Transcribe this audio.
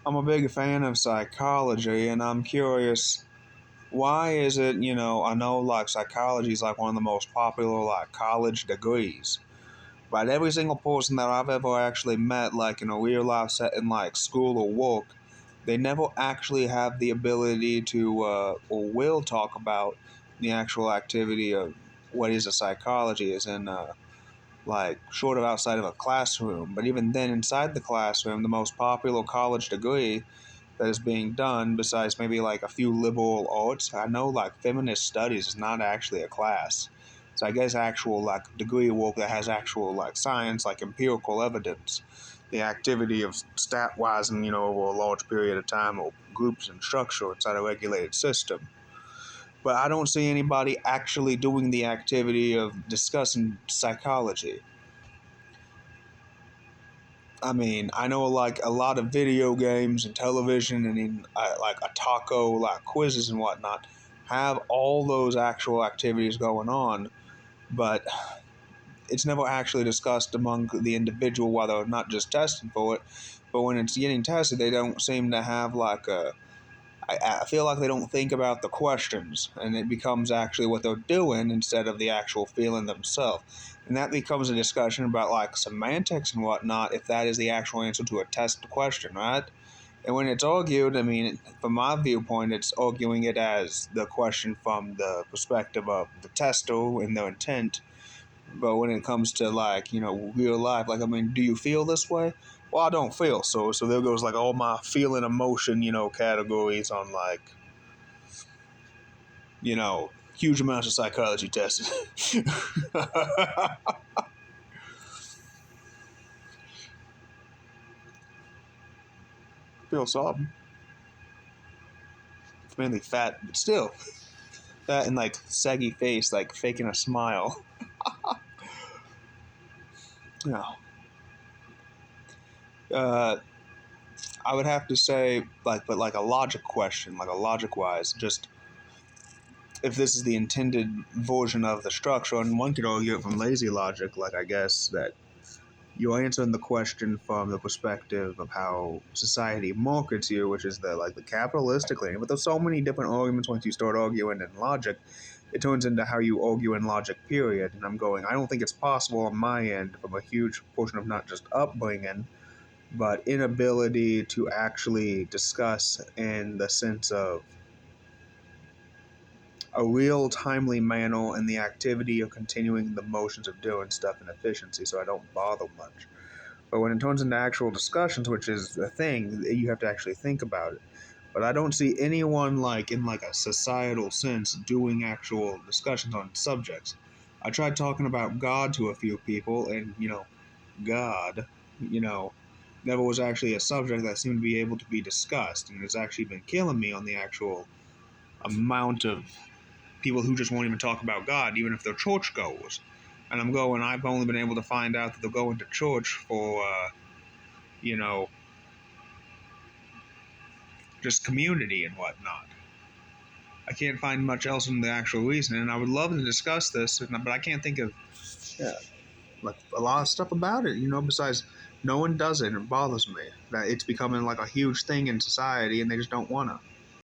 I'm a big fan of psychology, and I'm curious, why is it, I know like psychology is like one of the most popular like college degrees, but every single person that I've ever actually met, like in a real life setting like school or work, they never actually have the ability to or will talk about the actual activity of what is a psychology, is in like short of outside of a classroom. But even then, inside the classroom, the most popular college degree that is being done, besides maybe like a few liberal arts, I know like feminist studies is not actually a class. So I guess actual like degree work that has actual like science, like empirical evidence, the activity of stat wise and over a large period of time or groups and structure inside a regulated system. But I don't see anybody actually doing the activity of discussing psychology. I mean, I know like a lot of video games and television and in like a taco, like quizzes and whatnot, have all those actual activities going on, but it's never actually discussed among the individual while they're not just testing for it. But when it's getting tested, they don't seem to have like a. I feel like they don't think about the questions, and it becomes actually what they're doing instead of the actual feeling themselves. And that becomes a discussion about like semantics and whatnot, if that is the actual answer to a test question, right? And when it's argued, I mean, from my viewpoint, it's arguing it as the question from the perspective of the tester and their intent. But when it comes to like, real life, like, I mean, do you feel this way? Well, I don't feel so there goes like all my feeling emotion, categories on like, huge amounts of psychology testing. Feel something. It's mainly fat, but still. Fat and like saggy face, like faking a smile. No. I would have to say, like, but like a logic question, like a logic wise, just if this is the intended version of the structure, and one could argue it from lazy logic, like I guess that you're answering the question from the perspective of how society markets you, which is the capitalistic lane. But there's so many different arguments once you start arguing in logic, it turns into how you argue in logic, period. And I'm going, I don't think it's possible on my end from a huge portion of not just upbringing, but inability to actually discuss in the sense of a real timely manner and the activity of continuing the motions of doing stuff and efficiency, so I don't bother much. But when it turns into actual discussions, which is a thing, you have to actually think about it. But I don't see anyone like in like a societal sense doing actual discussions on subjects. I tried talking about God to a few people, and God, never was actually a subject that seemed to be able to be discussed, and it's actually been killing me on the actual amount of people who just won't even talk about God, even if they're churchgoers. And I've only been able to find out that they're going to church for, you know, just community and whatnot. I can't find much else in the actual reason, and I would love to discuss this, but I can't think of like a lot of stuff about it, besides no one does it, and it bothers me that it's becoming like a huge thing in society, and they just don't want to.